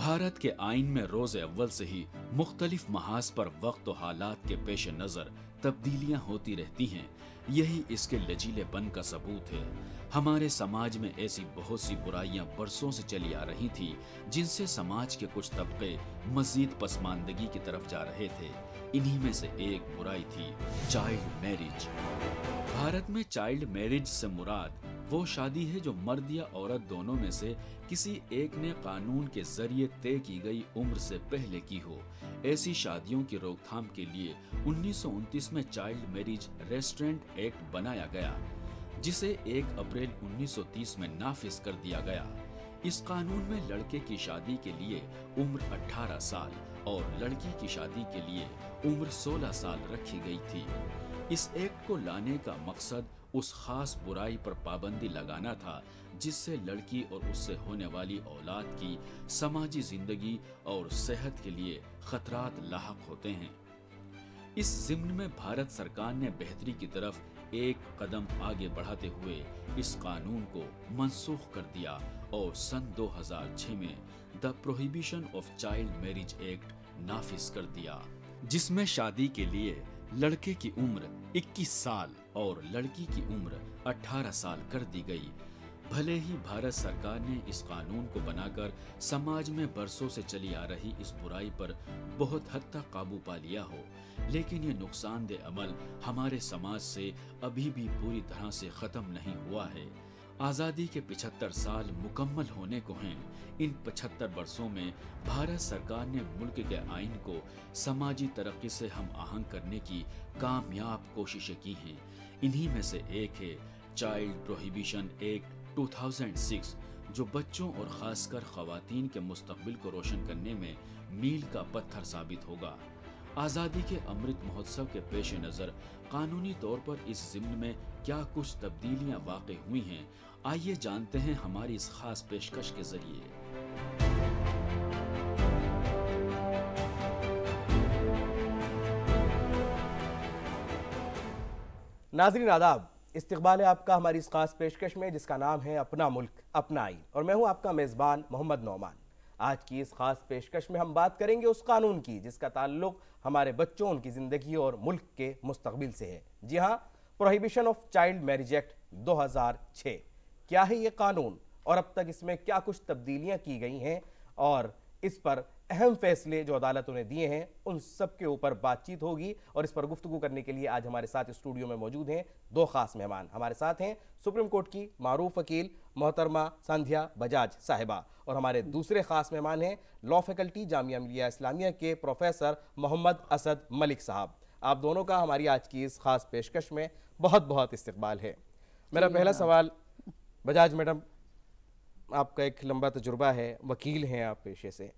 भारत के आइन में रोज़े अव्वल से ही मुख्तलिफ महाज पर वक्त और हालात के पेश नज़र तब्दीलियां होती रहती हैं। यही इसके लचीलेपन का सबूत है। हमारे समाज में ऐसी बहुत सी बुराइयां बरसों से चली आ रही थी, जिनसे समाज के कुछ तबके मजीद पसमानदगी की तरफ जा रहे थे। इन्हीं में से एक बुराई थी चाइल्ड मैरिज। भारत में चाइल्ड मैरिज से मुराद वो शादी है जो मर्द या औरत दोनों में से किसी एक ने कानून के जरिए तय की गई उम्र से पहले की हो। ऐसी शादियों की रोकथाम के लिए 1929 में चाइल्ड मैरिज रेस्ट्रेंट एक्ट बनाया गया, जिसे 1 अप्रैल 1930 में नाफिज कर दिया गया। इस कानून में लड़के की शादी के लिए उम्र 18 साल और लड़की की शादी के लिए उम्र 16 साल रखी गई थी। इस एक्ट को लाने का मकसद उस खास बुराई पर पाबंदी लगाना था, जिससे लड़की और उससे होने वाली औलाद की समाजी जिंदगी और सेहत के लिए खतरात लाहक होते हैं। इस ज़िम्न में भारत सरकार ने बेहतरी की तरफ एक कदम आगे बढ़ाते हुए इस कानून को मनसूख कर दिया और सन 2006 में the prohibition of child marriage act नाफिज कर दिया, जिसमें शादी के लिए लड़के की उम्र 21 साल और लड़की की उम्र 18 साल कर दी गई। भले ही भारत सरकार ने इस कानून को बनाकर समाज में बरसों से चली आ रही इस बुराई पर बहुत हद तक काबू पा लिया हो, लेकिन ये नुकसानदेह अमल हमारे समाज से अभी भी पूरी तरह से खत्म नहीं हुआ है। आज़ादी के 75 साल मुकम्मल होने को हैं। इन 75 वर्षों में भारत सरकार ने मुल्क के आइन को समाजी तरक्की से हम आहंग करने की कामयाब कोशिशें की हैं। इन्हीं में से एक है चाइल्ड प्रोहिबिशन एक्ट 2006, जो बच्चों और ख़ासकर ख़वातीन के मुस्तक़बिल को रोशन करने में मील का पत्थर साबित होगा। आज़ादी के अमृत महोत्सव के पेश नज़र कानूनी तौर पर इस ज़िम्न में क्या कुछ तब्दीलियां वाक़ई हुई हैं, आइए जानते हैं हमारी इस खास पेशकश के जरिए। नाज़रीन आदाब, इस्तकबाल है आपका हमारी इस खास पेशकश में, जिसका नाम है अपना मुल्क अपना आइन, और मैं हूं आपका मेज़बान मोहम्मद नौमान। आज की इस खास पेशकश में हम बात करेंगे उस कानून की जिसका ताल्लुक हमारे बच्चों, उनकी ज़िंदगी और मुल्क के मुस्तकबिल से है। जी हाँ, prohibition of child marriage act 2006। क्या है ये कानून और अब तक इसमें क्या कुछ तब्दीलियां की गई हैं, और इस पर अहम फैसले जो अदालतों ने दिए हैं, उन सब के ऊपर बातचीत होगी। और इस पर गुफ्तगू करने के लिए आज हमारे साथ स्टूडियो में मौजूद हैं दो खास मेहमान। हमारे साथ हैं सुप्रीम कोर्ट की मारूफ वकील मोहतरमा संध्या बजाज साहिबा, और हमारे दूसरे खास मेहमान हैं लॉ फैकल्टी जामिया मिलिया इस्लामिया के प्रोफेसर मोहम्मद असद मलिक साहब। आप दोनों का हमारी आज की इस खास पेशकश में बहुत बहुत इस्तकबाल है। मेरा पहला सवाल, बजाज मैडम, आपका एक लंबा तजुर्बा है, वकील हैं आप पेशे से।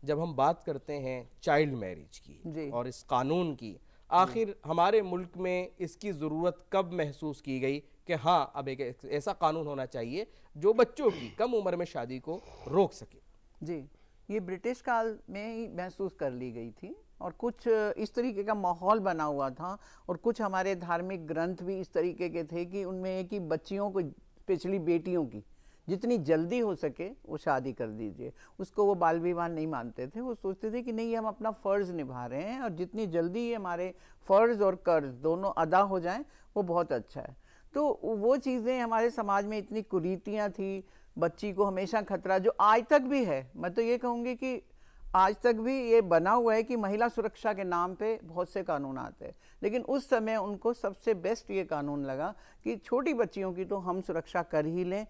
जब हम बात करते हैं चाइल्ड मैरिज की और इस कानून की, आखिर हमारे मुल्क में इसकी ज़रूरत कब महसूस की गई कि हाँ, अब एक ऐसा कानून होना चाहिए जो बच्चों की कम उम्र में शादी को रोक सके? जी, ये ब्रिटिश काल में ही महसूस कर ली गई थी, और कुछ इस तरीके का माहौल बना हुआ था, और कुछ हमारे धार्मिक ग्रंथ भी इस तरीके के थे कि उनमें कि बच्चियों को, स्पेशली बेटियों की, जितनी जल्दी हो सके वो शादी कर दीजिए। उसको वो बाल विवाह नहीं मानते थे। वो सोचते थे कि नहीं, हम अपना फ़र्ज़ निभा रहे हैं, और जितनी जल्दी हमारे फ़र्ज़ और कर्ज दोनों अदा हो जाएं वो बहुत अच्छा है। तो वो चीज़ें हमारे समाज में इतनी कुरीतियाँ थी, बच्ची को हमेशा खतरा, जो आज तक भी है। मैं तो ये कहूँगी कि आज तक भी ये बना हुआ है कि महिला सुरक्षा के नाम पे बहुत से कानून आते हैं, लेकिन उस समय उनको सबसे बेस्ट ये कानून लगा कि छोटी बच्चियों की तो हम सुरक्षा कर ही लें।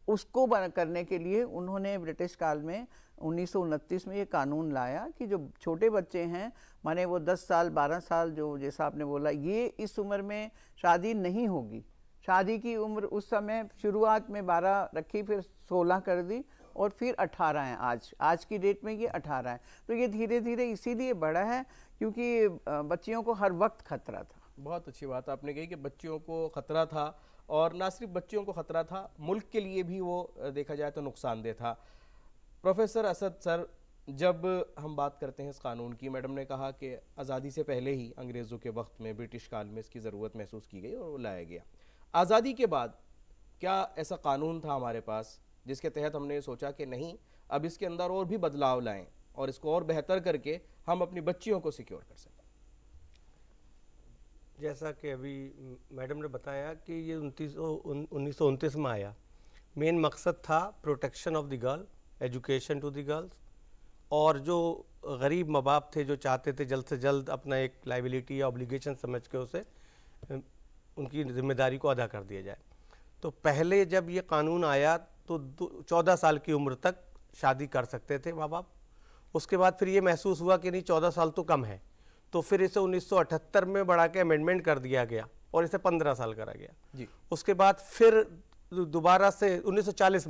उसको करने के लिए उन्होंने ब्रिटिश काल में 1929 में ये कानून लाया कि जो छोटे बच्चे हैं, माने वो 10 साल 12 साल, जो जैसा आपने बोला, ये इस उम्र में शादी नहीं होगी। शादी की उम्र उस समय शुरुआत में 12 रखी, फिर 16 कर दी, और फिर 18 है। आज की डेट में ये 18 है। तो ये धीरे धीरे इसीलिए बढ़ा है क्योंकि बच्चियों को हर वक्त खतरा था। बहुत अच्छी बात आपने कही कि बच्चियों को खतरा था, और ना सिर्फ बच्चियों को खतरा था, मुल्क के लिए भी वो देखा जाए तो नुकसानदेह था। प्रोफेसर असद सर, जब हम बात करते हैं इस कानून की, मैडम ने कहा कि आज़ादी से पहले ही अंग्रेज़ों के वक्त में, ब्रिटिश काल में इसकी ज़रूरत महसूस की गई और वो लाया गया। आज़ादी के बाद क्या ऐसा कानून था हमारे पास जिसके तहत हमने सोचा कि नहीं, अब इसके अंदर और भी बदलाव लाएं और इसको और बेहतर करके हम अपनी बच्चियों को सिक्योर कर सकें? जैसा कि अभी मैडम ने बताया कि ये 1929 में आया। मेन मकसद था protection of the girl, education to the girls, और जो गरीब माँ बाप थे जो चाहते थे जल्द से जल्द अपना एक लाइबिलिटी या ऑब्लिगेशन समझ के उसे उनकी जिम्मेदारी को अदा कर दिया जाए। तो पहले जब ये कानून आया तो 14 साल की उम्र तक शादी कर सकते थे माँ बाप। उसके बाद फिर ये महसूस हुआ कि नहीं 14 साल तो कम है, तो फिर इसे 1978 में बढ़ा के अमेंडमेंट कर दिया गया और इसे 15 साल करा गया जी। उसके बाद फिर दोबारा से 1940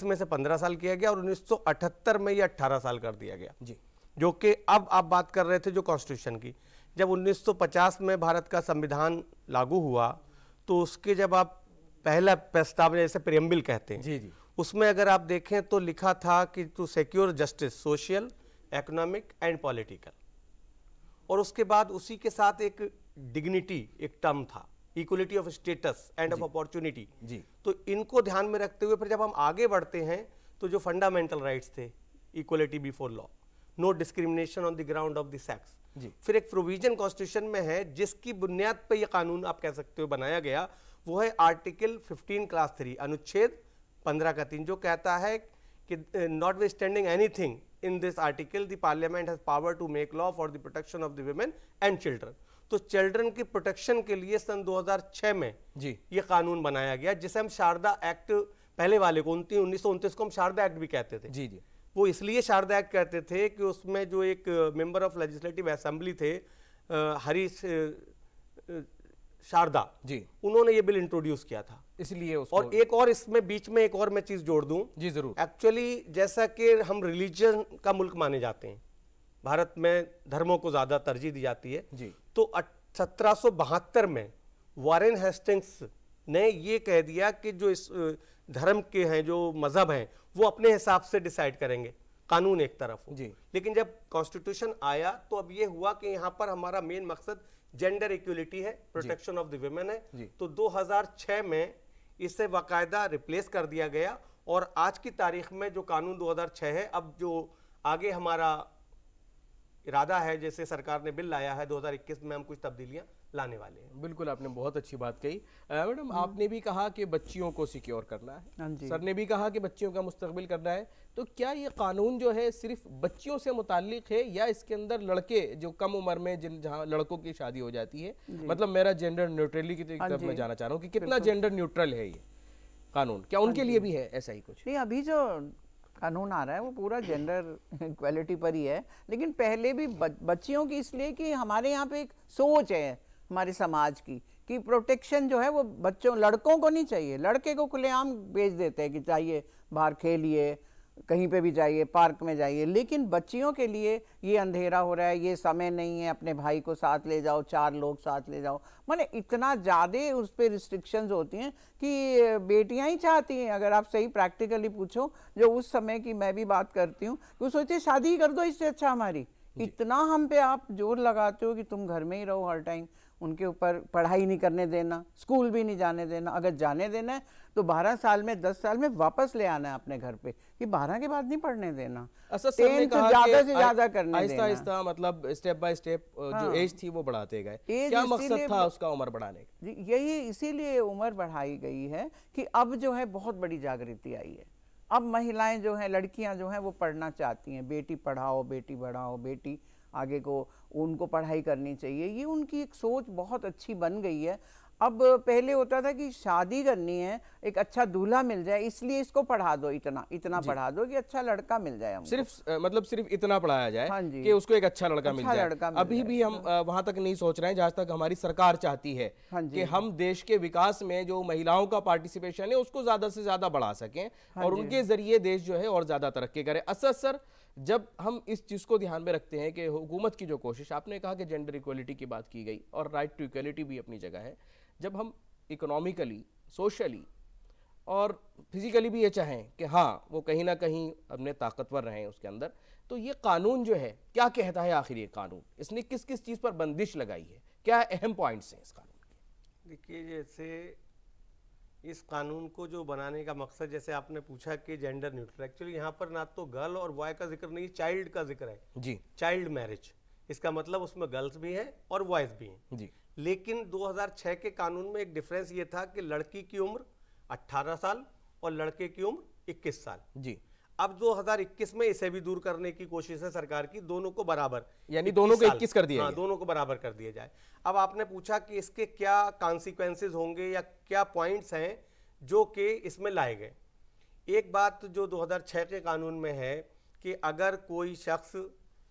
में से 15 साल किया गया और 1978 में ये 18 साल कर दिया गया जी। जो कि अब आप बात कर रहे थे जो कॉन्स्टिट्यूशन की, जब 1950 में भारत का संविधान लागू हुआ तो उसके जब आप पहला प्रस्ताव जैसे प्रियम्बल कहते हैं जी जी, उसमें अगर आप देखें तो लिखा था कि to secure justice social, economic and political, और उसके बाद उसी के साथ एक डिग्निटी एक टर्म था, equality of status and of opportunity जी। तो इनको ध्यान में रखते हुए फिर जब हम आगे बढ़ते हैं तो जो फंडामेंटल राइट्स थे, equality before law, no discrimination on the ground of the sex, फिर एक प्रोविजन कॉन्स्टिट्यूशन में है जिसकी बुनियाद पर यह कानून आप कह सकते हो बनाया गया, वो है आर्टिकल 15 क्लास 3 अनुच्छेद 15 का 3 जो कहता है कि not withstanding anything in this article the parliament has power to make law for the protection of the women and children। तो चिल्ड्रन की प्रोटेक्शन के लिए सन 2006 में जी ये कानून बनाया गया जिसे हम शारदा एक्ट, पहले वाले को 1929 को हम शारदा एक्ट भी कहते थे। जी जी, वो इसलिए शारदा एक्ट कहते थे कि उसमें जो एक मेंबर ऑफ लेजिस्लेटिव असेंबली थे हरीश शारदा जी, उन्होंने ये बिल इंट्रोड्यूस किया था, इसलिए उसको। और एक और इसमें बीच में एक और मैं चीज जोड़ दूं जी जरूर। एक्चुअली जैसा कि हम रिलीजन का मुल्क माने जाते हैं, भारत में धर्मों को ज्यादा तरजीह दी जाती है जी। तो 1772 में वॉरेन हेस्टिंग्स ने ये कह दिया कि जो इस धर्म के हैं, जो मजहब हैं, वो अपने हिसाब से डिसाइड करेंगे, कानून एक तरफ हो। जी। लेकिन जब कॉन्स्टिट्यूशन आया तो अब ये हुआ कि यहाँ पर हमारा मेन मकसद जेंडर इक्वलिटी है, प्रोटेक्शन ऑफ द वुमेन है। तो 2006 में इसे बाकायदा रिप्लेस कर दिया गया और आज की तारीख में जो कानून 2006 है, अब जो आगे हमारा इरादा है, जैसे सरकार ने बिल लाया है 2021 में हम कुछ तब्दीलियां लाने वाले हैं। बिल्कुल, आपने बहुत अच्छी बात कही। मैडम, आपने भी कहा कि बच्चियों को सिक्योर करना है, सर ने भी कहा कि बच्चियों का मुस्तकबिल करना है, तो क्या ये कानून जो है सिर्फ बच्चियों से मुताल्लिक है या इसके अंदर लड़के जो कम उम्र में जहाँ लड़कों की शादी हो जाती है, मतलब मेरा जेंडर न्यूट्रलिटी की तरफ मैं जाना चाह रहा हूँ कि कितना जेंडर न्यूट्रल है ये कानून, क्या उनके लिए भी है ऐसा ही कुछ? नहीं, अभी जो कानून आ रहा है वो पूरा जेंडर इक्वालिटी पर ही है, लेकिन पहले भी बच्चियों की इसलिए कि हमारे यहाँ पे एक सोच है हमारे समाज की कि प्रोटेक्शन जो है वो बच्चों, लड़कों को नहीं चाहिए। लड़के को खुलेआम भेज देते हैं कि चाहिए बाहर खेलिए, कहीं पे भी जाइए, पार्क में जाइए, लेकिन बच्चियों के लिए ये अंधेरा हो रहा है, ये समय नहीं है, अपने भाई को साथ ले जाओ, 4 लोग साथ ले जाओ, माने इतना ज़्यादा उस पर रिस्ट्रिक्शंस होती हैं कि बेटियां ही चाहती हैं। अगर आप सही प्रैक्टिकली पूछो, जो उस समय की मैं भी बात करती हूँ, वो सोचते शादी कर दो, इससे अच्छा हमारी, इतना हम पे आप जोर लगाते हो कि तुम घर में ही रहो हर टाइम, उनके ऊपर पढ़ाई नहीं करने देना, स्कूल भी नहीं जाने देना, अगर जाने देना है तो 12 साल में 10 साल में वापस ले आना है अपने घर पे, कि 12 के बाद नहीं पढ़ने देना, 10th ज्यादा से ज्यादा करने देना। आहिस्ता मतलब स्टेप बाय स्टेप जो एज थी वो बढ़ाते गए। क्या मकसद था उसका उम्र बढ़ाने का? यही इसीलिए उम्र बढ़ाई गई है कि अब जो है बहुत बड़ी जागृति आई है। अब महिलाएं जो हैं, लड़कियां जो हैं वो पढ़ना चाहती हैं, बेटी पढ़ाओ, बेटी बढ़ाओ, बेटी आगे को उनको पढ़ाई करनी चाहिए, ये उनकी एक सोच बहुत अच्छी बन गई है। अब पहले होता था कि शादी करनी है, एक अच्छा दूल्हा मिल जाए, इसलिए इसको पढ़ा दो, इतना पढ़ा दो कि अच्छा लड़का मिल जाए हमको। सिर्फ इतना पढ़ाया जाए कि उसको एक अच्छा लड़का मिल जाए। अभी भी हम वहां तक नहीं सोच रहे हैं जहां तक हमारी सरकार चाहती है कि हम देश के विकास में जो महिलाओं का पार्टिसिपेशन है उसको ज्यादा से ज्यादा बढ़ा सकें और उनके जरिए देश जो है और ज्यादा तरक्की करे। असर सर, जब हम इस चीज को ध्यान में रखते हैं कि हुकूमत की जो कोशिश, आपने कहा कि जेंडर इक्वलिटी की बात की गई और राइट टू इक्वलिटी भी अपनी जगह है, जब हम इकोनॉमिकली, सोशली और फिजिकली भी ये चाहें कि हाँ वो कहीं ना कहीं अपने ताकतवर रहें उसके अंदर, तो ये कानून जो है क्या कहता है आखिर? ये कानून इसने किस किस चीज पर बंदिश लगाई है, क्या अहम पॉइंट्स हैं इस कानून के? देखिए, जैसे इस कानून को जो बनाने का मकसद, जैसे आपने पूछा कि जेंडर न्यूट्रल, एक्चुअली यहाँ पर ना तो गर्ल और बॉय का जिक्र नहीं, चाइल्ड का जिक्र है जी। चाइल्ड मैरिज, इसका मतलब उसमें गर्ल्स भी हैं और बॉयज भी हैं जी। लेकिन 2006 के कानून में एक डिफरेंस ये था कि लड़की की उम्र 18 साल और लड़के की उम्र 21 साल जी। अब 2021 में इसे भी दूर करने की कोशिश है सरकार की, दोनों को बराबर, यानी दोनों को 21 कर दिया हाँ, गया। दोनों को बराबर कर दिया जाए। अब आपने पूछा कि इसके क्या कॉन्सिक्वेंसेज होंगे या क्या पॉइंट्स हैं जो कि इसमें लाए गए। एक बात जो 2006 के कानून में है कि अगर कोई शख्स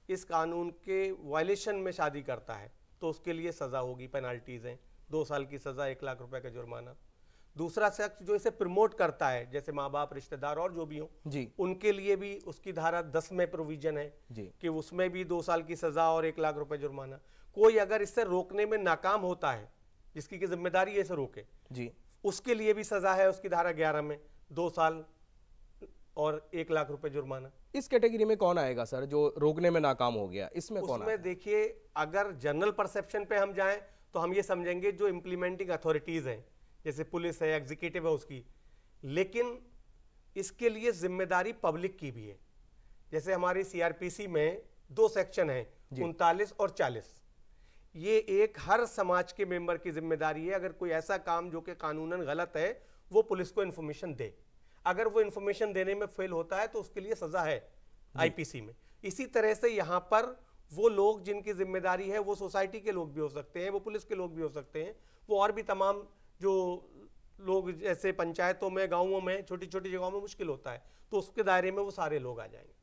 इस कानून के वायलेशन में शादी करता है तो उसके लिए सजा होगी, पेनाल्टीज हैं, 2 साल की सजा, 1 लाख रुपए का जुर्माना। दूसरा शख्स जो इसे प्रमोट करता है, जैसे माँ बाप, रिश्तेदार और जो भी हो जी, उनके लिए भी उसकी धारा 10 में प्रोविजन है जी। कि उसमें भी 2 साल की सजा और 1 लाख रुपए जुर्माना। कोई अगर इससे रोकने में नाकाम होता है, जिसकी की जिम्मेदारी है इसे रोके जी, उसके लिए भी सजा है, उसकी धारा 11 में 2 साल और 1 लाख रुपए जुर्माना। इस कैटेगरी में कौन आएगा सर, जो रोकने में नाकाम हो गया, इसमें कौन आएगा? उसमें देखिए, अगर जनरल परसेप्शन पे हम जाएं तो हम ये समझेंगे जो इम्प्लीमेंटिंग अथॉरिटीज हैं, जैसे पुलिस है, एग्जीक्यूटिव है उसकी, लेकिन इसके लिए जिम्मेदारी पब्लिक की भी है। जैसे हमारी सीआरपीसी में 2 सेक्शन हैं, 39 और 40। ये एक हर समाज के मेंबर की जिम्मेदारी है, अगर कोई ऐसा काम जो कि कानूनन गलत है वो पुलिस को इन्फॉर्मेशन दे। अगर वो इन्फॉर्मेशन देने में फेल होता है तो उसके लिए सजा है आईपीसी में। इसी तरह से यहाँ पर वो लोग जिनकी जिम्मेदारी है, वो सोसाइटी के लोग भी हो सकते हैं, वो पुलिस के लोग भी हो सकते हैं, वो और भी तमाम जो लोग, जैसे पंचायतों में, गांवों में, छोटी छोटी जगहों में मुश्किल होता है, तो उसके दायरे में वो सारे लोग आ जाएंगे।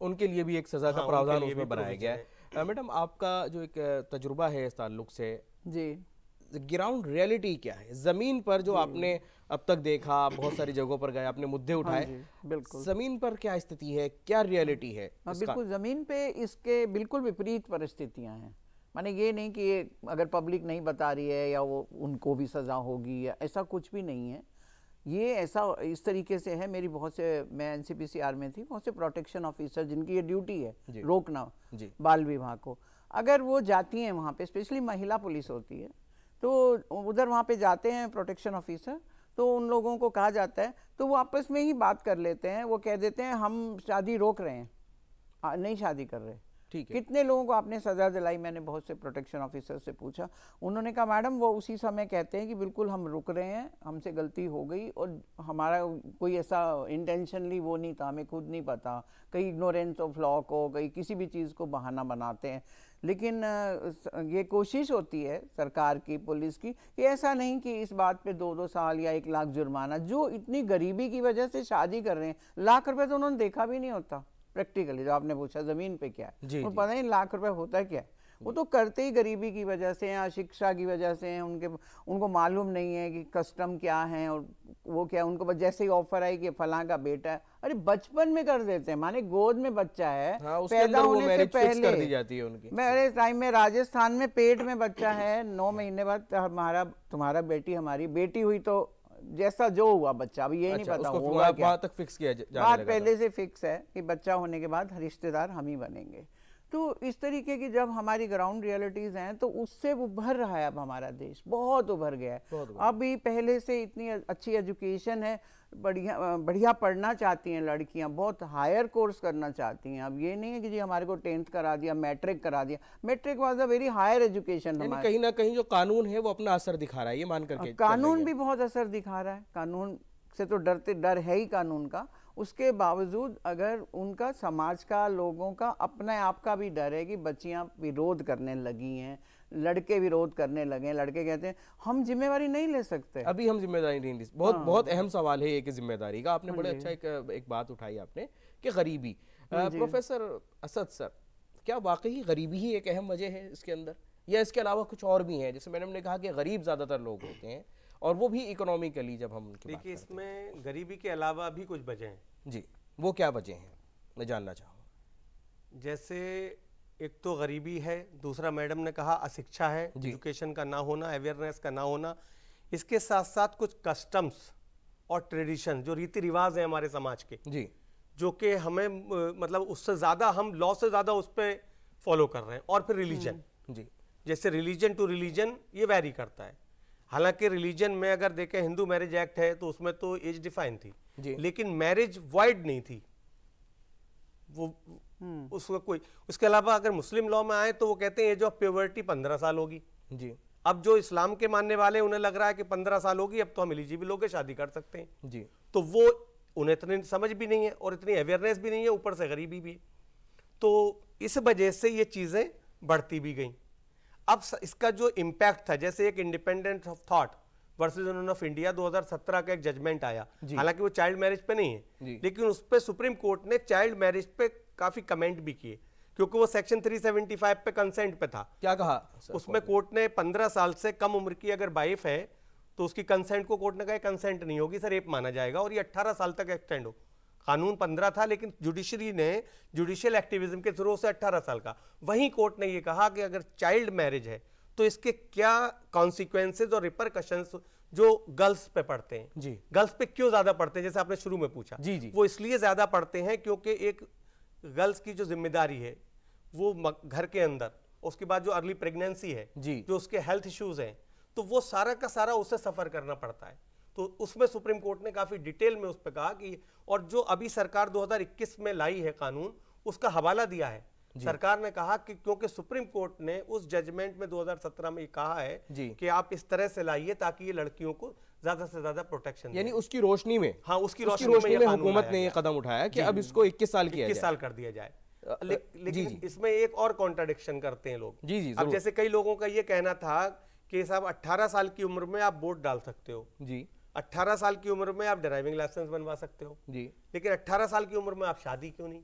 उनके लिए भी एक सजा का हाँ, प्रावधान उनके लिए उसमें भी बनाया गया है। मैडम, आपका जो एक तजुर्बा है इस ताल्लुक से, जी, ग्राउंड रियलिटी क्या है, जमीन पर जो आपने अब तक देखा, बहुत सारी जगहों पर गए, आपने मुद्दे उठाए, बिल्कुल जमीन पर क्या स्थिति है, क्या रियलिटी है इसका? बिल्कुल जमीन पे इसके बिल्कुल विपरीत परिस्थितियां हैं। माने ये नहीं कि ये अगर पब्लिक नहीं बता रही है या वो उनको भी सजा होगी, या ऐसा कुछ भी नहीं है। ये ऐसा इस तरीके से है, मेरी बहुत से, मैं एनसीपीसीआर में थी, बहुत से प्रोटेक्शन ऑफिसर जिनकी ये ड्यूटी है रोकना बाल विवाह को, अगर वो जाती हैं वहाँ पे, स्पेशली महिला पुलिस होती है, तो उधर वहाँ पे जाते हैं प्रोटेक्शन ऑफिसर, तो उन लोगों को कहा जाता है, तो वो आपस में ही बात कर लेते हैं, वो कह देते हैं हम शादी रोक रहे हैं, नहीं शादी कर रहे। ठीक है। कितने लोगों को आपने सजा दिलाई? मैंने बहुत से प्रोटेक्शन ऑफिसर से पूछा, उन्होंने कहा मैडम वो उसी समय कहते हैं कि बिल्कुल हम रुक रहे हैं, हमसे गलती हो गई और हमारा कोई ऐसा इंटेंशनली वो नहीं था, हमें खुद नहीं पता, कहीं इग्नोरेंस ऑफ लॉ को, कहीं किसी भी चीज़ को बहाना बनाते हैं। लेकिन ये कोशिश होती है सरकार की, पुलिस की, कि ऐसा नहीं कि इस बात पे 2-2 साल या 1 लाख जुर्माना। जो इतनी गरीबी की वजह से शादी कर रहे हैं, लाख रुपए तो उन्होंने देखा भी नहीं होता प्रैक्टिकली। जो आपने पूछा जमीन पे क्या है, वो पता नहीं लाख रुपए होता है क्या है, वो तो करते ही गरीबी की वजह से या शिक्षा की वजह से हैं, उनको मालूम नहीं है कि कस्टम क्या है और वो क्या, उनको जैसे ही ऑफर आई कि फलां का बेटा है, अरे बचपन में कर देते हैं, माने गोद में बच्चा है, पैदा होने से पहले कर दी जाती है उनकी। मेरे टाइम में राजस्थान में पेट में बच्चा है, 9 महीने बाद तुम्हारा बेटी हमारी बेटी हुई, तो जैसा जो हुआ बच्चा, अभी ये नहीं पता होगा क्या, बात तक फिक्स किया बात पहले से फिक्स है कि बच्चा होने के बाद रिश्तेदार हम ही बनेंगे। तो इस तरीके की जब हमारी ग्राउंड रियलिटीज हैं, तो उससे उभर रहा है अब हमारा देश, बहुत उभर गया है। अभी पहले से इतनी अच्छी एजुकेशन है, बढ़िया पढ़ना चाहती हैं लड़कियां, बहुत हायर कोर्स करना चाहती हैं। अब ये नहीं है कि जी हमारे को 10th करा दिया, मैट्रिक करा दिया, matric was a very higher education. कहीं ना कहीं जो कानून है वो अपना असर दिखा रहा है, ये मान करके कानून भी बहुत असर दिखा रहा है। कानून से तो डर है ही कानून का, उसके बावजूद अगर उनका, समाज का, लोगों का अपने आप का भी डर है कि बच्चियां विरोध करने लगी हैं, लड़के विरोध करने लगे हैं, लड़के कहते हैं हम जिम्मेवारी नहीं ले सकते, अभी हम जिम्मेदारी नहीं ले सकते। बहुत अहम सवाल है ये कि जिम्मेदारी का। आपने बड़े अच्छा एक बात उठाई आपने कि गरीबी। प्रोफेसर असद सर, क्या वाकई गरीबी ही एक अहम वजह है इसके अंदर, या इसके अलावा कुछ और भी है? जैसे मैडम ने कहा कि गरीब ज्यादातर लोग होते हैं, और वो भी इकोनॉमिकली जब हम उनकी देखिए, इसमें गरीबी के अलावा भी कुछ वजह हैं जी। वो क्या वजह हैं, मैं जानना चाहूँगा। जैसे एक तो गरीबी है, दूसरा मैडम ने कहा अशिक्षा है, एजुकेशन का ना होना, अवेयरनेस का ना होना। इसके साथ साथ कुछ कस्टम्स और ट्रेडिशन, जो रीति रिवाज है हमारे समाज के जी, जो कि हमें मतलब उससे ज़्यादा, हम लॉ से ज़्यादा उस पर फॉलो कर रहे हैं। और फिर रिलीजन जी, जैसे रिलीजन टू रिलीजन ये वैरी करता है। हालांकि रिलीजन में अगर देखें हिंदू मैरिज एक्ट है तो उसमें तो एज डिफाइन थी जी। लेकिन मैरिज वॉइड नहीं थी वो उसका कोई। उसके अलावा अगर मुस्लिम लॉ में आए तो वो कहते हैं एज ऑफ प्योवर्टी 15 साल होगी जी। अब जो इस्लाम के मानने वाले उन्हें लग रहा है कि 15 साल होगी अब तो हम एलिजिबल होकर शादी कर सकते हैं जी। तो वो उन्हें इतनी समझ भी नहीं है और इतनी अवेयरनेस भी नहीं है, ऊपर से गरीबी भी है। तो इस वजह से ये चीजें बढ़ती भी गई। अब इसका जो इम्पैक्ट था, जैसे एक independence of thought versus union of India 2017 का एक जजमेंट आया, हालांकि वो चाइल्ड मैरिज पे नहीं है लेकिन उस पे सुप्रीम कोर्ट ने चाइल्ड मैरिज पे काफी कमेंट भी किए क्योंकि वो सेक्शन 375 पे कंसेंट पे था। क्या कहा उसमें कोर्ट ने 15 साल से कम उम्र की अगर वाइफ है तो उसकी कंसेंट को कोर्ट ने कहा कंसेंट नहीं होगी सर, रेप माना जाएगा और ये 18 साल तक एक्सटेंड हो। कानून 15 था लेकिन जुडिशरी ने जुडिशियल एक्टिविज्म के थ्रू से 18 साल का। वहीं कोर्ट ने ये कहा कि अगर चाइल्ड मैरिज है तो इसके क्या कॉन्सिक्वेंसेज और रिपरकशंस जो गर्ल्स पे पड़ते हैं जी। गर्ल्स पे क्यों ज्यादा पड़ते हैं, जैसे आपने शुरू में पूछा जी जी। वो इसलिए ज्यादा पड़ते हैं क्योंकि एक गर्ल्स की जो जिम्मेदारी है वो घर के अंदर, उसके बाद जो अर्ली प्रेगनेंसी है जी। जो उसके हेल्थ इश्यूज हैं तो वो सारा का सारा उसे सफर करना पड़ता है। तो उसमें सुप्रीम कोर्ट ने काफी डिटेल में उस पर कहा कि और जो अभी सरकार 2021 में लाई है कानून उसका हवाला दिया है। सरकार ने कहा कि क्योंकि सुप्रीम कोर्ट ने उस जजमेंट में 2017 में कहा है कि आप इस तरह से लाइए ताकि ये लड़कियों को ज्यादा से ज्यादा प्रोटेक्शन, यानी उसकी रोशनी में, हाँ उसकी रोशनी में हुकूमत ने ये कदम उठाया कि अब इसको 21 साल किया 21 साल कर दिया जाए। लेकिन इसमें एक और कॉन्ट्राडिक्शन करते हैं लोग। जी जी। अब जैसे कई लोगों का ये कहना था कि साहब 18 साल की उम्र में आप वोट डाल सकते हो जी, 18 साल की उम्र में आप ड्राइविंग लाइसेंस बनवा सकते हो जी, लेकिन 18 साल की उम्र में आप शादी क्यों नहीं।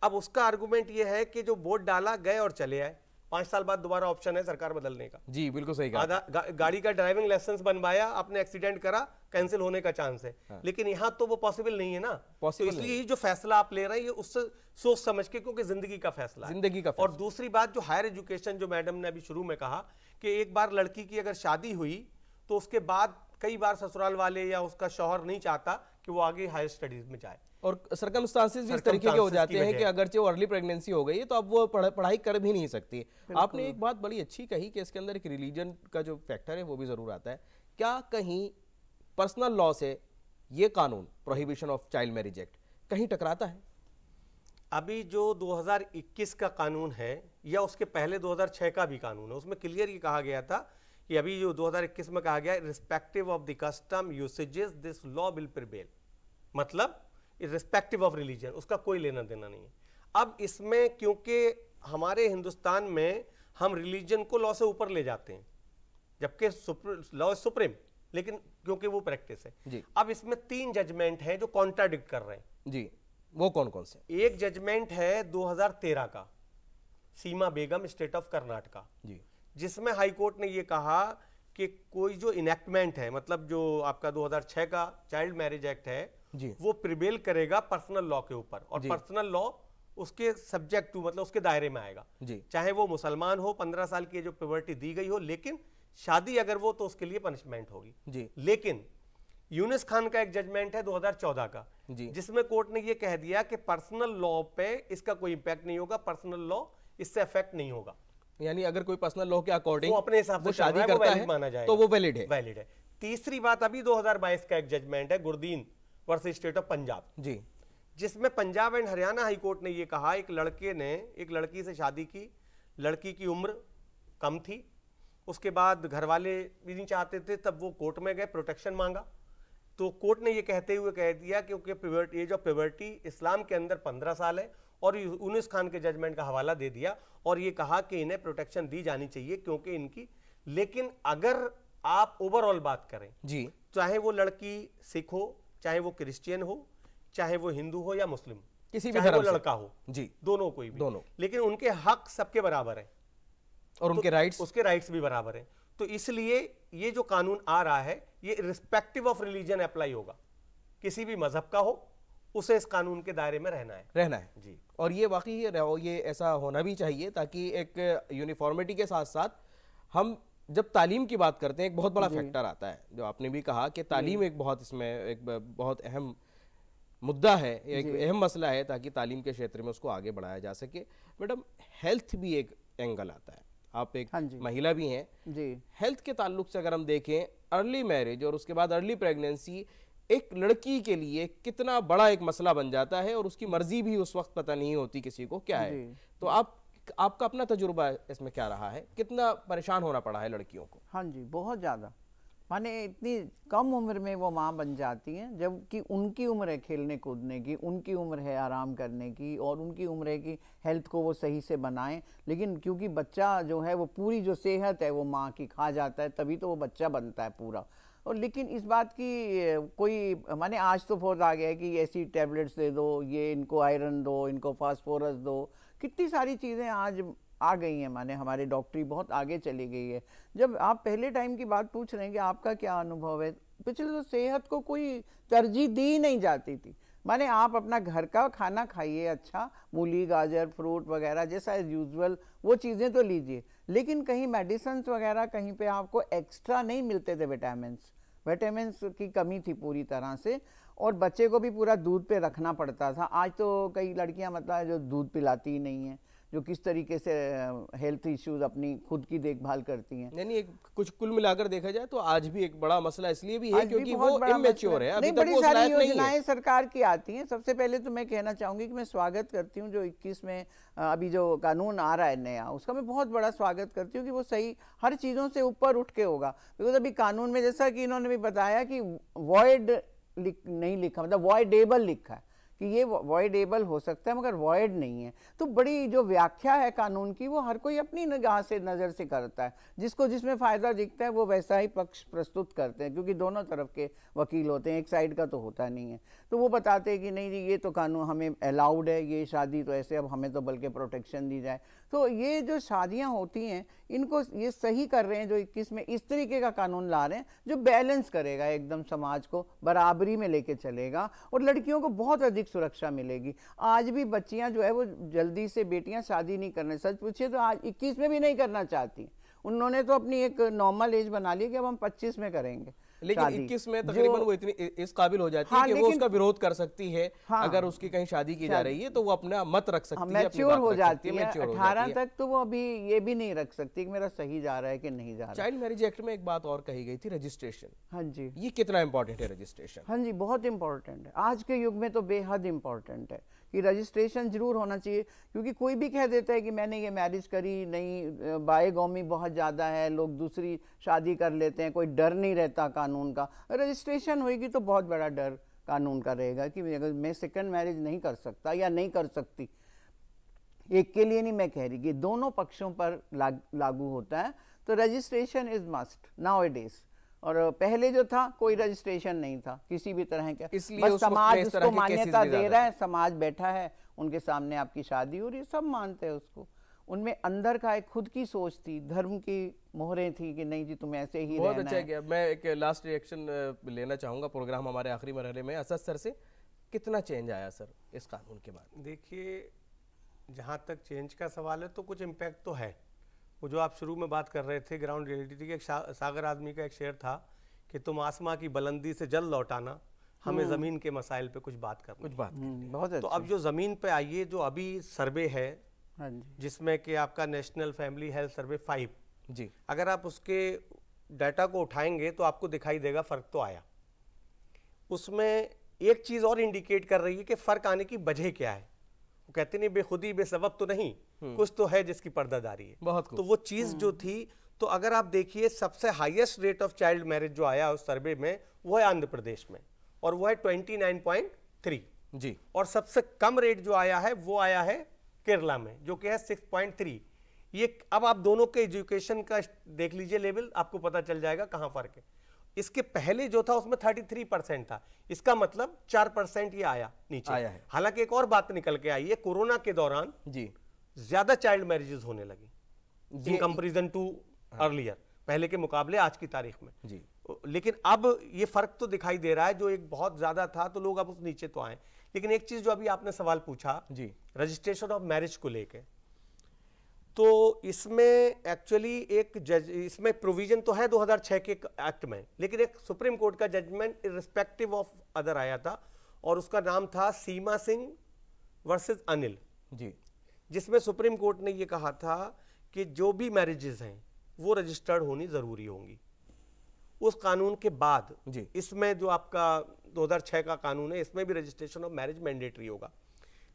अब उसका आर्गुमेंट ये है कि जो वोट डाला गए और चले आए, 5 साल बाद दोबारा ऑप्शन है सरकार बदलने का। जी बिल्कुल सही कहा। आधा गाड़ी का ड्राइविंग लाइसेंस बनवाया, आपने एक्सीडेंट करा, कैंसिल होने का चांस है। हाँ। लेकिन यहाँ तो वो पॉसिबल नहीं है ना, तो इसलिए जो फैसला आप ले रहे हैं ये उससे सोच समझ के, क्योंकि जिंदगी का फैसला है, जिंदगी का फैसला। और दूसरी बात जो हायर एजुकेशन, जो मैडम ने अभी शुरू में कहा कि एक बार लड़की की अगर शादी हुई तो उसके बाद कई बार ससुराल वाले या उसका शौहर नहीं चाहता कि वो आगे हायर स्टडीज में जाए, और सर्कमस्टांसेस भी इस तरीके के हो जाते हैं कि अगरचे वो अर्ली प्रेगनेंसी हो गई है तो अब वो पढ़ाई कर भी नहीं सकती। आपने एक बात बड़ी अच्छी कही कि इसके अंदर एक रिलीजन का जो फैक्टर है वो भी जरूर आता है। क्या कहीं पर्सनल लॉ से ये कानून prohibition of child marriage act कहीं टकराता है? अभी जो 2021 का कानून है या उसके पहले 2006 का भी कानून है, उसमें क्लियर ये कहा गया था कि अभी जो 2021 में कहा गया, respective of the custom usages this law will prevail, मतलब रिस्पेक्टिव ऑफ रिलीजन, उसका कोई लेना देना नहीं है। अब इसमें क्योंकि हमारे हिंदुस्तान में हम रिलीजन को लॉ से ऊपर ले जाते हैं, जबकि लॉ सुप्रीम, लेकिन क्योंकि वो प्रैक्टिस है जी। अब इसमें 3 जजमेंट हैं जो कॉन्ट्राडिक्ट कर रहे हैं जी। वो कौन कौन से? एक जजमेंट है 2013 का, सीमा बेगम स्टेट ऑफ कर्नाटका जी, जिसमें हाई कोर्ट ने ये कहा कि कोई जो इनेक्टमेंट है, मतलब जो आपका 2006 का चाइल्ड मैरिज एक्ट है जी, वो प्रिवेल करेगा पर्सनल लॉ के ऊपर, और पर्सनल लॉ उसके सब्जेक्ट टू, मतलब उसके दायरे में आएगा जी। चाहे वो मुसलमान हो, 15 साल की जो प्योवर्टी दी गई हो, लेकिन शादी अगर वो तो उसके लिए पनिशमेंट होगी जी। लेकिन यूनिस खान का एक जजमेंट है 2014 का जी, जिसमें कोर्ट ने ये कह दिया कि पर्सनल लॉ पे इसका कोई इंपैक्ट नहीं होगा, पर्सनल लॉ इससे अफेक्ट नहीं होगा, यानी अगर कोई पर्सनल लॉ के अकॉर्डिंग वो अपने हिसाब से शादी करता है माना जाएगा, तो वो वैलिड है। वैलिड है। तीसरी बात, अभी 2022 का एक जजमेंट है Gurdeen versus state of Punjab ji, जिसमें Punjab and Haryana high court ने ये कहा, एक लड़के ने एक लड़की से शादी की, लड़की की उम्र कम थी, उसके बाद घर वाले भी नहीं चाहते थे, तब वो कोर्ट में गए, प्रोटेक्शन मांगा, तो कोर्ट ने ये कहते हुए कह दिया क्योंकि एज ऑफ प्यूबर्टी इस्लाम के अंदर 15 साल है, और यूनुस खान के जजमेंट का हवाला दे दिया और ये कहा कि इन्हें प्रोटेक्शन दी जानी चाहिए क्योंकि इनकी। लेकिन अगर आप ओवरऑल बात करें जी, चाहे वो लड़की सिख हो, चाहे वो क्रिश्चियन हो, चाहे वो हिंदू हो या मुस्लिम, किसी भी चाहे वो धर्म से, लड़का हो जी, दोनों कोई भी, दोनों, लेकिन उनके हक सबके बराबर है और उनके राइट्स, उसके राइट्स भी बराबर हैं। तो इसलिए ये जो कानून आ रहा है ये रिस्पेक्टिव ऑफ रिलीजन अप्लाई होगा, किसी भी मजहब का हो उसे इस कानून के दायरे में रहना है जी। और ये वाकई ये ऐसा होना भी चाहिए ताकि एक यूनिफॉर्मिटी के साथ साथ हम जब तालीम की बात करते हैं, एक बहुत बड़ा फैक्टर आता है जो आपने भी कहा कि तालीम एक बहुत इसमें एक बहुत अहम मुद्दा है, एक अहम मसला है ताकि तालीम के क्षेत्र में उसको आगे बढ़ाया जा सके। मैडम, हेल्थ भी एक एंगल आता है। आप एक हाँ जी। महिला भी हैं जी। हेल्थ के ताल्लुक से अगर हम देखें, अर्ली मैरिज और उसके बाद अर्ली प्रेगनेंसी एक लड़की के लिए कितना बड़ा एक मसला बन जाता है और उसकी मर्जी भी उस वक्त पता नहीं होती किसी को क्या है। जी। तो आपका अपना तजुर्बा इसमें क्या रहा है, कितना परेशान होना पड़ा है लड़कियों को? हाँ जी, बहुत ज़्यादा। माने इतनी कम उम्र में वो माँ बन जाती हैं, जबकि उनकी उम्र है खेलने कूदने की, उनकी उम्र है आराम करने की, और उनकी उम्र है कि हेल्थ को वो सही से बनाएं। लेकिन क्योंकि बच्चा जो है वो पूरी जो सेहत है वो माँ की खा जाता है, तभी तो वो बच्चा बनता है पूरा। और लेकिन इस बात की कोई माने आज तो बहुत आ गया है कि ऐसी टैबलेट्स दे दो, ये इनको आयरन दो, इनको फास्फोरस दो, कितनी सारी चीज़ें आज आ गई हैं। माने हमारे डॉक्टरी बहुत आगे चली गई है। जब आप पहले टाइम की बात पूछ रहे हैं कि आपका क्या अनुभव है, पिछले तो सेहत को कोई तरजीह दी नहीं जाती थी। माने आप अपना घर का खाना खाइए, अच्छा मूली गाजर फ्रूट वगैरह जैसा एज यूजुअल वो चीज़ें तो लीजिए, लेकिन कहीं मेडिसिन वगैरह कहीं पे आपको एक्स्ट्रा नहीं मिलते थे। विटामिन्स की कमी थी पूरी तरह से, और बच्चे को भी पूरा दूध पे रखना पड़ता था। आज तो कई लड़कियां मतलब जो दूध पिलाती ही नहीं हैं, जो किस तरीके से हेल्थ इश्यूज अपनी खुद की देखभाल करती हैं। यानी एक कुछ कुल मिलाकर देखा जाए तो आज भी एक बड़ा मसला इसलिए भी है आज भी क्योंकि बहुत वो बड़ा इमेच्योर है, मसला अभी नहीं, तक बड़ी वो उस सारी लायक नहीं है। योजनाएं सरकार की आती हैं। सबसे पहले तो मैं कहना चाहूंगी कि मैं स्वागत करती हूँ जो 21 में अभी जो कानून आ रहा है नया, उसका मैं बहुत बड़ा स्वागत करती हूँ कि वो सही हर चीज़ों से ऊपर उठ के होगा। बिकॉज अभी कानून में जैसा कि इन्होंने भी बताया कि वॉइड नहीं लिखा, मतलब वॉइडेबल लिखा है कि ये वॉइडेबल हो सकता है मगर वॉइड नहीं है। तो बड़ी जो व्याख्या है कानून की वो हर कोई अपनी निगाह से नज़र से करता है, जिसको जिसमें फ़ायदा दिखता है वो वैसा ही पक्ष प्रस्तुत करते हैं, क्योंकि दोनों तरफ के वकील होते हैं, एक साइड का तो होता नहीं है। तो वो बताते हैं कि नहीं जी ये तो कानून हमें अलाउड है, ये शादी तो ऐसे, अब हमें तो बल्कि प्रोटेक्शन दी जाए। तो ये जो शादियाँ होती हैं इनको ये सही कर रहे हैं जो 21 में इस तरीके का कानून ला रहे हैं जो बैलेंस करेगा, एकदम समाज को बराबरी में लेके चलेगा और लड़कियों को बहुत अधिक सुरक्षा मिलेगी। आज भी बच्चियां जो है वो जल्दी से बेटियां शादी नहीं करना, सच पूछिए तो आज 21 में भी नहीं करना चाहती। उन्होंने तो अपनी एक नॉर्मल एज बना ली कि अब हम 25 में करेंगे, लेकिन 21 में तकरीबन वो इतनी इस काबिल हो जाती है कि वो उसका विरोध कर सकती है। अगर उसकी कहीं शादी की जा रही है तो वो अपना मत रख सकती है, मैच्योर हो जाती है। 18 तक तो वो अभी ये भी नहीं रख सकती कि मेरा सही जा रहा है कि नहीं जा रहा। चाइल्ड मैरिज एक्ट में एक बात और कही गई थी, रजिस्ट्रेशन। हाँ जी, ये कितना इंपॉर्टेंट है रजिस्ट्रेशन? हाँ जी, बहुत इंपॉर्टेंट है। आज के युग में तो बेहद इंपॉर्टेंट है कि रजिस्ट्रेशन जरूर होना चाहिए, क्योंकि कोई भी कह देता है कि मैंने ये मैरिज करी नहीं, बायगॉमी बहुत ज़्यादा है, लोग दूसरी शादी कर लेते हैं, कोई डर नहीं रहता कानून का। रजिस्ट्रेशन होएगी तो बहुत बड़ा डर कानून का रहेगा कि अगर मैं सेकंड मैरिज नहीं कर सकता या नहीं कर सकती, एक के लिए नहीं मैं कह रही कि दोनों पक्षों पर लागू होता है। तो registration is must now days, और पहले जो था कोई रजिस्ट्रेशन नहीं था किसी भी तरह का, इसलिए बस समाज उसको मान्यता दे रहा है, समाज बैठा है उनके सामने आपकी शादी हो रही है, सब मानते हैं उसको। उनमें अंदर का एक खुद की सोच थी, धर्म की मोहरें थी कि नहीं जी तुम ऐसे ही बहुत रहना अच्छा है। किया। मैं एक लास्ट रिएक्शन लेना चाहूंगा प्रोग्राम हमारे आखिरी मरहले में। असद सर से कितना चेंज आया सर इस कानून के बाद? देखिए, जहाँ तक चेंज का सवाल है तो कुछ इम्पैक्ट तो है। वो जो आप शुरू में बात कर रहे थे ग्राउंड रियलिटी थी कि एक सागर आदमी का एक शेर था कि तुम आसमां की बुलंदी से जल लौटाना, हमें ज़मीन के मसाइल पे कुछ बात करनी। कुछ बात बहुत तो अच्छा। अब जो ज़मीन पे आइए, जो अभी सर्वे है हाँ जी, जिसमें कि आपका नेशनल फैमिली हेल्थ सर्वे 5, जी, अगर आप उसके डाटा को उठाएंगे तो आपको दिखाई देगा फ़र्क तो आया। उसमें एक चीज़ और इंडिकेट कर रही है कि फ़र्क आने की वजह क्या है। वो कहते नहीं बेखुदी बेसबब तो नहीं, कुछ तो है जिसकी पर्दादारी है। बहुत खूब। तो वो चीज़ जो थी, तो अगर आप देखिए सबसे highest rate of child marriage जो आया उस सर्वे में वो है आंध्र प्रदेश में, और वो है 29.3 जी, और सबसे कम रेट जो आया है वो आया है केरला में जो कि है 6.3। ये अब आप दोनों के एजुकेशन का देख लीजिए लेवल, आपको पता चल जाएगा कहां फर्क है। इसके पहले जो था उसमें 33% था, इसका मतलब 4% ये आया नीचे आया है। हालांकि एक और बात निकल के आई है, कोरोना के दौरान जी, ज्यादा चाइल्ड मैरिजेस होने लगी इन कंपेरिजन टू अर्लियर, पहले के मुकाबले आज की तारीख में जी। लेकिन अब ये फर्क तो दिखाई दे रहा है, जो एक बहुत ज्यादा था तो लोग अब उस नीचे तो आए। लेकिन एक चीज जो अभी आपने सवाल पूछा जी, रजिस्ट्रेशन ऑफ मैरिज को लेके, तो इसमें एक्चुअली एक इसमें प्रोविजन तो है 2006 के एक्ट में, लेकिन एक सुप्रीम कोर्ट का जजमेंट इर्रिस्पेक्टिव ऑफ अदर आया था और उसका नाम था सीमा सिंह वर्सेस अनिल, जी, जिसमें सुप्रीम कोर्ट ने ये कहा था कि जो भी मैरिजेस हैं वो रजिस्टर्ड होनी ज़रूरी होंगी। उस कानून के बाद जी। इसमें जो आपका 2006 का कानून है, इसमें भी रजिस्ट्रेशन ऑफ मैरिज मैंडेटरी होगा।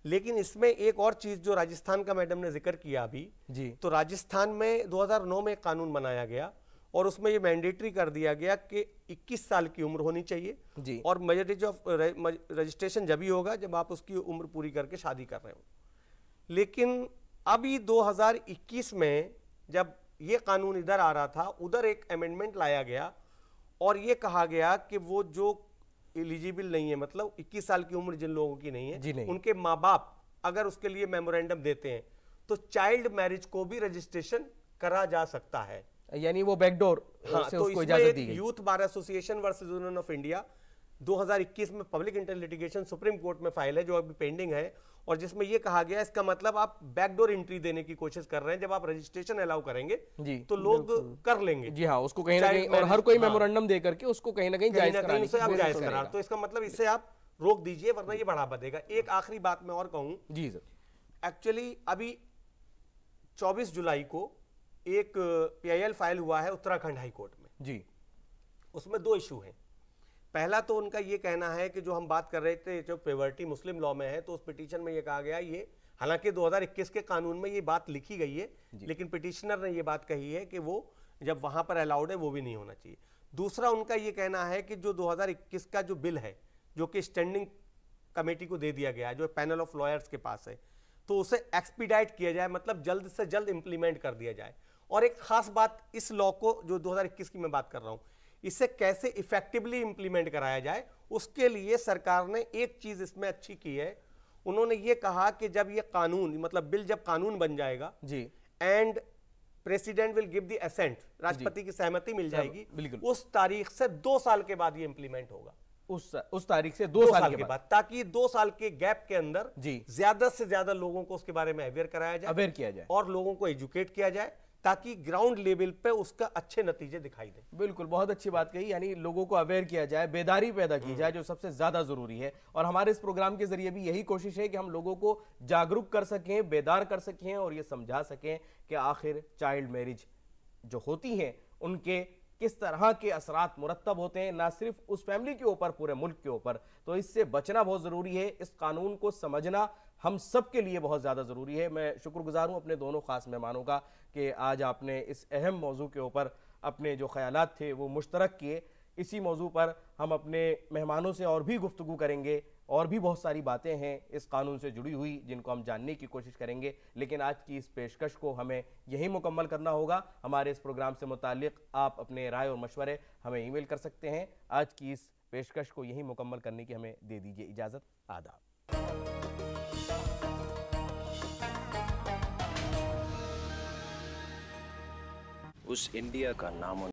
लेकिन इसमें एक और चीज़ जो राजस्थान का मैडम ने जिक्र किया अभी जी। तो राजस्थान में 2009 में एक कानून बनाया गया और उसमें ये मैंडेटरी कर दिया गया कि 21 साल की उम्र होनी चाहिए जी। और मेजॉरिटी ऑफ रजिस्ट्रेशन जब ही होगा जब आप उसकी उम्र पूरी करके शादी कर रहे हो। लेकिन अभी 2021 में जब ये कानून इधर आ रहा था, उधर एक अमेंडमेंट लाया गया और ये कहा गया कि वो जो एलिजिबल नहीं है, मतलब 21 साल की उम्र जिन लोगों की नहीं है, नहीं। उनके माँ बाप अगर उसके लिए मेमोरेंडम देते हैं तो चाइल्ड मैरिज को भी रजिस्ट्रेशन करा जा सकता है। यानी वो बैकडोर हाँ, से तो उसको इसमें इजाजत दी एक गई। Youth bar association versus union of India 2021 में public interest litigation supreme court में फाइल है जो अभी पेंडिंग है और जिसमें यह कहा गया इसका मतलब आप बैकडोर एंट्री देने की कोशिश कर रहे हैं। जब आप रजिस्ट्रेशन अलाउ करेंगे जी, तो लोग कर लेंगे। जी हाँ, उसको कहीं ना कहीं और हर कोई मेमोरेंडम दे करके उसको कहीं ना कहीं जायज कराने की आप कोशिश जायज करेगा। करा, तो इसका मतलब इससे आप रोक दीजिए वरना ये बढ़ावा देगा। एक आखिरी बात मैं और कहूं, जी सर, एक्चुअली अभी 24 जुलाई को एक PIL फाइल हुआ है उत्तराखंड हाई कोर्ट में जी। उसमें 2 इशू हैं। पहला तो उनका ये कहना है कि जो हम बात कर रहे थे जो पेवर्टी मुस्लिम लॉ में है, तो उस पिटीशन में ये कहा गया, ये हालांकि 2021 के कानून में ये बात लिखी गई है लेकिन पिटीशनर ने ये बात कही है कि वो जब वहां पर अलाउड है वो भी नहीं होना चाहिए। दूसरा उनका ये कहना है कि जो 2021 का जो बिल है जो कि स्टैंडिंग कमेटी को दे दिया गया है, जो पैनल ऑफ लॉयर्स के पास है, तो उसे एक्सपीडाइट किया जाए, मतलब जल्द से जल्द इंप्लीमेंट कर दिया जाए। और एक खास बात, इस लॉ को जो 2021 की मैं बात कर रहा हूं, इसे कैसे इफेक्टिवली इंप्लीमेंट कराया जाए, उसके लिए सरकार ने एक चीज इसमें अच्छी की है। उन्होंने ये कहा कि जब ये कानून, मतलब बिल जब कानून बन जाएगा जी, and president will give the assent, राष्ट्रपति की सहमति मिल जाएगी, उस तारीख से 2 साल के बाद ये इंप्लीमेंट होगा। उस तारीख से 2 साल के बाद, ताकि 2 साल के गैप के अंदर जी ज्यादा से ज्यादा लोगों को उसके बारे में अवेयर कराया जाए, अवेयर किया जाए और लोगों को एजुकेट किया जाए ताकि ग्राउंड लेवल पे उसका अच्छे नतीजे दिखाई दे। बिल्कुल, बहुत अच्छी बात कही। यानी लोगों को अवेयर किया जाए, बेदारी पैदा की जाए, जो सबसे ज्यादा जरूरी है। और हमारे इस प्रोग्राम के जरिए भी यही कोशिश है कि हम लोगों को जागरूक कर सकें, बेदार कर सकें और ये समझा सकें कि आखिर चाइल्ड मैरिज जो होती हैं उनके किस तरह के असरात मुरत्तब होते हैं, ना सिर्फ उस फैमिली के ऊपर, पूरे मुल्क के ऊपर। तो इससे बचना बहुत ज़रूरी है, इस कानून को समझना हम सब के लिए बहुत ज़्यादा ज़रूरी है। मैं शुक्रगुजार हूँ अपने दोनों ख़ास मेहमानों का कि आज आपने इस अहम मौजू के ऊपर अपने जो ख्यालात थे वो मुश्तरक किए। इसी मौजू पर हम अपने मेहमानों से और भी गुफ्तगू करेंगे, और भी बहुत सारी बातें हैं इस कानून से जुड़ी हुई जिनको हम जानने की कोशिश करेंगे। लेकिन आज की इस पेशकश को हमें यही मुकम्मल करना होगा। हमारे इस प्रोग्राम से मुताल्लिक आप अपने राय और मशवरे हमें ईमेल कर सकते हैं। आज की इस पेशकश को यही मुकम्मल करने की हमें दे दीजिए इजाज़त। आदाब। उस इंडिया का नाम